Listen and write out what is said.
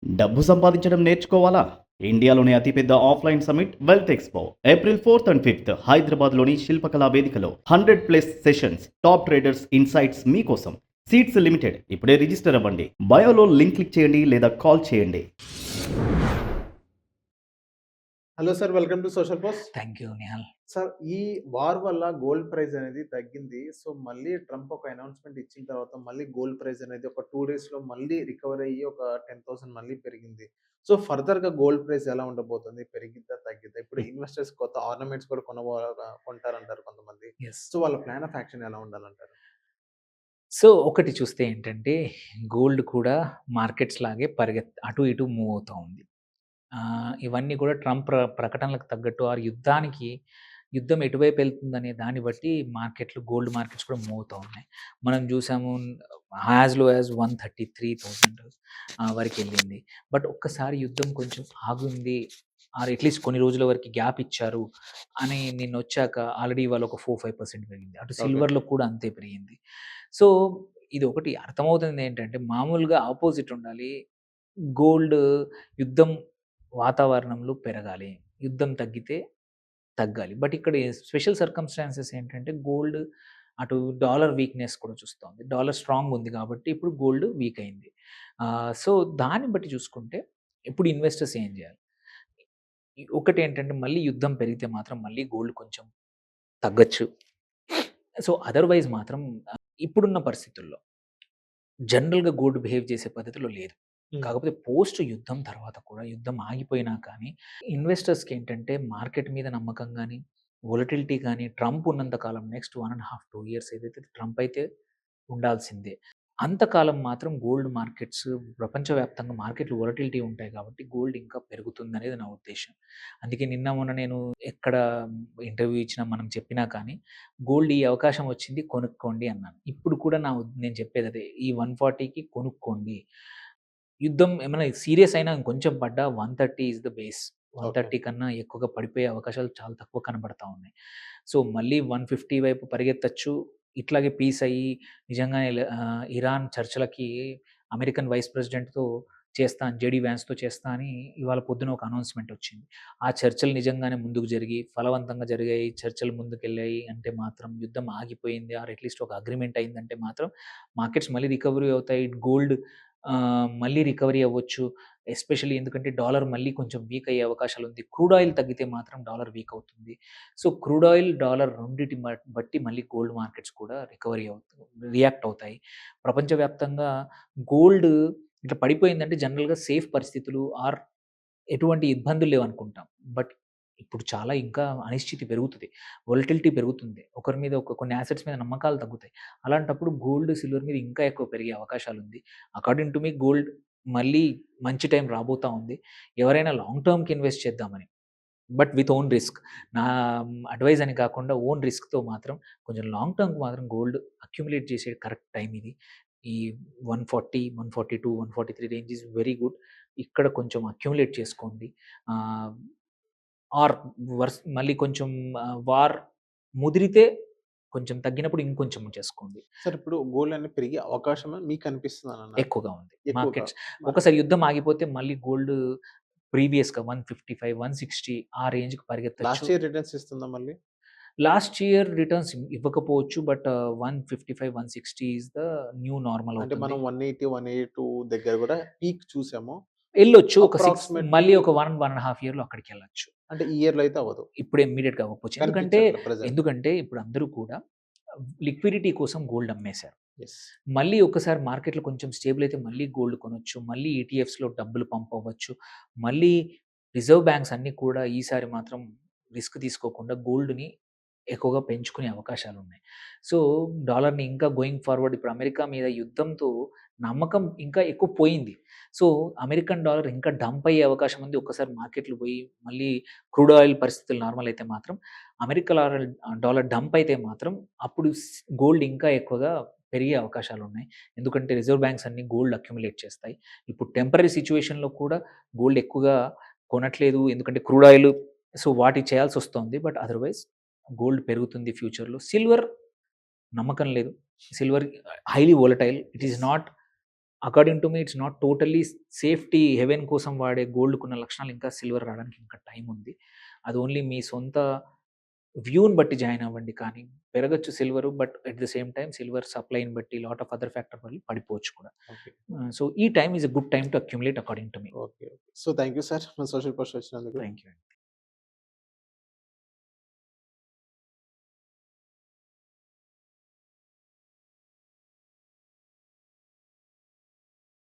డబ్బు సంపాదించడం నేర్చుకోవాలా? ఇండియాలోని అతిపెద్ద offline summit wealth expo April 4th and 5th హైదరాబాద్లోని శిల్పకళా వేదికలో 100+ సెషన్స్, టాప్ ట్రేడర్స్ ఇన్సైట్స్ మీకోసం. Seats limited. ఇప్పుడే రిజిస్టర్ అవ్వండి. బయోలో లింక్ క్లిక్ చేయండి లేదా కాల్ చేయండి. Hello sir, welcome to social post. Thank you Nihal. Sir, ఈ వార్ వల్ల గోల్డ్ ప్రైస్ అనేది తగ్గింది. సో మళ్ళీ ట్రంప్ ఒక అనౌన్స్మెంట్ ఇచ్చిన తర్వాత మళ్ళీ గోల్డ్ ప్రైస్ అనేది ఒక 2 డేస్‌లో మళ్ళీ రికవర్ అయ్యి ఒక 10,000 మళ్ళీ పెరిగింది. సో ఫర్దర్‌గా గోల్డ్ ప్రైస్ ఎలా ఉండబోతుంది? పెరిగిద్దా? తగ్గిద్దా? ఇప్పుడు ఇన్వెస్టర్స్ కొత్త ఆర్నమెంట్స్ కూడా కొంటారంటారు కొంతమంది. యెస్. సో వాళ్ళ ప్లాన్ ఆఫ్ యాక్షన్ ఎలా ఉండాలంటారు? సో ఒకటి చూస్తే ఏంటంటే గోల్డ్ కూడా మార్కెట్స్ లాగే అటు ఇటు మూవ్ అవుతా ఉంది. ఇవన్నీ కూడా ట్రంప్ ప్రకటనలకు తగ్గట్టు యుద్ధం ఎటువైపు వెళ్తుందనే దాన్ని బట్టి గోల్డ్ మార్కెట్స్ కూడా మూవ్ అవుతా ఉన్నాయి. మనం చూసాము యాజ్ లో యాజ్ 133,000 వరకు వెళ్ళింది. బట్ ఒక్కసారి యుద్ధం కొంచెం ఆగుంది, ఆర్ అట్లీస్ట్ కొన్ని రోజుల వరకు గ్యాప్ ఇచ్చారు అని నిన్న వచ్చాక ఆల్రెడీ ఇవాళ ఒక 4-5% పెరిగింది. అటు సిల్వర్లో కూడా అంతే పెరిగింది. సో ఇది ఒకటి అర్థమవుతుంది ఏంటంటే మామూలుగా ఆపోజిట్ ఉండాలి. గోల్డ్ యుద్ధం వాతావరణంలో పెరగాలి, యుద్ధం తగ్గితే తగ్గాలి. బట్ ఇక్కడ స్పెషల్ సర్కమ్స్టాన్సెస్ ఏంటంటే గోల్డ్ అటు డాలర్ వీక్నెస్ కూడా చూస్తోంది. డాలర్ స్ట్రాంగ్ ఉంది కాబట్టి ఇప్పుడు గోల్డ్ వీక్ అయింది. సో దాన్ని బట్టి చూసుకుంటే ఇప్పుడు ఇన్వెస్టర్స్ ఏం చేయాలి? ఒకటి ఏంటంటే మళ్ళీ యుద్ధం పెరిగితే మాత్రం మళ్ళీ గోల్డ్ కొంచెం తగ్గచ్చు. సో అదర్వైజ్ మాత్రం ఇప్పుడున్న పరిస్థితుల్లో జనరల్గా గోల్డ్ బిహేవ్ చేసే పద్ధతిలో లేదు. కాకపోతే పోస్ట్ యుద్ధం తర్వాత కూడా యుద్ధం ఆగిపోయినా కానీ ఇన్వెస్టర్స్కి ఏంటంటే మార్కెట్ మీద నమ్మకం కానీ వొలటిలిటీ కానీ ట్రంప్ ఉన్నంత కాలం నెక్స్ట్ 1.5-2 ఇయర్స్ ఏదైతే ట్రంప్ అయితే ఉండాల్సిందే. అంతకాలం మాత్రం గోల్డ్ మార్కెట్స్ ప్రపంచవ్యాప్తంగా మార్కెట్లు వొలటిలిటీ ఉంటాయి కాబట్టి గోల్డ్ ఇంకా పెరుగుతుంది అనేది నా ఉద్దేశం. అందుకే నిన్న మొన్న నేను ఎక్కడ ఇంటర్వ్యూ ఇచ్చినా మనం చెప్పినా కానీ గోల్డ్ ఈ అవకాశం వచ్చింది కొనుక్కోండి అన్నాను. ఇప్పుడు కూడా నేను చెప్పేది అదే, ఈ 140కి కొనుక్కోండి. యుద్ధం ఏమైనా సీరియస్ అయినా ఇంకొంచెం పడ్డా 130 ఈజ్ ద బేస్. 130 కన్నా ఎక్కువగా పడిపోయే అవకాశాలు చాలా తక్కువ కనబడతా ఉన్నాయి. సో మళ్ళీ 150 వైపు పరిగెత్తచ్చు. ఇట్లాగే పీస్ అయ్యి నిజంగానే ఇరాన్ చర్చలకి అమెరికన్ వైస్ ప్రెసిడెంట్‌తో జేడీ వ్యాన్స్‌తో చేస్తా అని ఇవాళ పొద్దున ఒక అనౌన్స్‌మెంట్ వచ్చింది. ఆ చర్చలు నిజంగానే ముందుకు జరిగి ఫలవంతంగా జరిగాయి, చర్చలు ముందుకెళ్ళాయి అంటే మాత్రం యుద్ధం ఆగిపోయింది ఆర్ అట్‌లీస్ట్ ఒక అగ్రీమెంట్ అయిందంటే మాత్రం మార్కెట్స్ మళ్ళీ రికవరీ అవుతాయి. గోల్డ్ మళ్ళీ రికవరీ అవ్వచ్చు. ఎస్పెషల్లీ ఎందుకంటే డాలర్ మళ్ళీ కొంచెం వీక్ అయ్యే అవకాశాలుంది. క్రూడ్ ఆయిల్ తగ్గితే మాత్రం డాలర్ వీక్ అవుతుంది. సో క్రూడ్ ఆయిల్, డాలర్ రెండిటి బట్టి మళ్ళీ గోల్డ్ మార్కెట్స్ కూడా రియాక్ట్ అవుతాయి. ప్రపంచవ్యాప్తంగా గోల్డ్ ఇట్లా పడిపోయిందంటే జనరల్‌గా సేఫ్ పరిస్థితులు ఆర్ ఎటువంటి ఇబ్బందులు లేవనుకుంటాం. బట్ ఇప్పుడు చాలా ఇంకా అనిశ్చితి పెరుగుతది. వొలటిలిటీ పెరుగుతుంది. ఒకరి మీద కొన్ని అసెట్స్ మీద నమ్మకాలు తగ్గుతాయి. అలాంటప్పుడు గోల్డ్, సిల్వర్ మీద ఇంకా ఎక్కువ పెరిగే అవకాశాలుంది. అకార్డింగ్ టు మీ గోల్డ్ మళ్ళీ మంచి టైం రాబోతా ఉంది. ఎవరైనా లాంగ్ టర్మ్‌కి ఇన్వెస్ట్ చేద్దామని. But with own risk. నా అడ్వైస్ అని కాకుండా ఓన్ రిస్క్‌తో మాత్రం కొంచెం లాంగ్ టర్మ్‌కి మాత్రం గోల్డ్ అక్యుములేట్ చేసే కరెక్ట్ టైం ఇది. ఈ 140, 142, 143 రేంజ్ ఈస్ వెరీ గుడ్. ఇక్కడ కొంచెం అక్యుములేట్ చేసుకోండి. ఆర్ మళ్ళీ కొంచెం వార్ ముదిరితే కొంచెం తగ్గినప్పుడు ఇంకొంచెం చేసుకోండి. సార్, ఇప్పుడు గోల్డ్ అనేది పెరిగే అవకాశం మీకు అనిపిస్తుందన్న ఎక్కువగా ఉంది. మార్కెట్స్ ఒకసారి యుద్ధం ఆగిపోతే మళ్ళీ గోల్డ్ ప్రీవియస్‌గా 155, 160 ఆ రేంజ్‌కి పరిగెత్తచ్చు. లాస్ట్ ఇయర్ రిటర్న్స్ ఇస్తుందా మళ్ళీ? లాస్ట్ ఇయర్ రిటర్న్స్ ఇవ్వకపోవచ్చు. But 155, 160 is the new normal అంటే అవుతుంది. మనం 180, 182 దగ్గర కూడా పీక్ చూసాము. ఎళ్ళొచ్చు. ఒక 6 Approximately మళ్ళీ ఒక 1.5 ఇయర్‌లో అక్కడికెళ్ళొచ్చు. అంటే ఈ ఇయర్‌లో అయితే అవ్వదు. ఇప్పుడు ఇమ్మీడియేట్‌గా అవ్వకపోవచ్చు. ఎందుకంటే ఇప్పుడు అందరూ కూడా లిక్విడిటీ కోసం గోల్డ్ అమ్మేశారు. యెస్. మళ్ళీ ఒక్కసారి మార్కెట్‌లో కొంచెం స్టేబుల్ అయితే మళ్ళీ గోల్డ్ కొనొచ్చు. మళ్ళీ ఈటీఎఫ్స్‌లో డబ్బులు పంప్ అవ్వచ్చు. మళ్ళీ రిజర్వ్ బ్యాంక్స్ అన్నీ కూడా ఈసారి మాత్రం రిస్క్ తీసుకోకుండా గోల్డ్‌ని ఎక్కువగా పెంచుకునే అవకాశాలున్నాయి. సో డాలర్‌ని ఇంకా గోయింగ్ ఫార్వర్డ్ ఇప్పుడు అమెరికా మీద యుద్ధంతో నమ్మకం ఇంకా ఎక్కువ పోయింది. సో అమెరికన్ డాలర్ ఇంకా డంప్ అయ్యే అవకాశం ఉంది. ఒక్కసారి మార్కెట్‌లు పోయి మళ్ళీ క్రూడ్ ఆయిల్ పరిస్థితులు నార్మల్ అయితే మాత్రం డాలర్ డంప్ అయితే మాత్రం అప్పుడు గోల్డ్ ఇంకా ఎక్కువగా పెరిగే అవకాశాలున్నాయి. ఎందుకంటే రిజర్వ్ బ్యాంక్స్ అన్నీ గోల్డ్ అక్యుములేట్ చేస్తాయి. ఇప్పుడు టెంపరరీ సిట్యుయేషన్‌లో కూడా గోల్డ్ ఎక్కువగా కొనట్లేదు. ఎందుకంటే క్రూడ్ ఆయిల్ సో వాటికి చేయాల్సొస్తోంది. బట్ అదర్‌వైజ్ గోల్డ్ పెరుగుతుంది ఫ్యూచర్‌లో. సిల్వర్ నమ్మకం లేదు. Silver highly volatile. It is not according to me it's not totally safety heaven కోసం వాడే గోల్డ్‌కున్న లక్షణాలు ఇంకా సిల్వర్ రావడానికి ఇంకా టైం ఉంది. అది ఓన్లీ మీ సొంత వ్యూని బట్టి జాయిన్ అవ్వండి. కానీ పెరగొచ్చు silver. But at the same time silver సప్లైని బట్టి లాట్ ఆఫ్ అదర్ ఫ్యాక్టర్ వల్ల పడిపోవచ్చు కూడా. ఓకే. సో ఈ time is a good time to accumulate according to మీ. Okay. So thank you sir. మన సోషల్ పోస్ట్ వచ్చినందుకు. Thank you.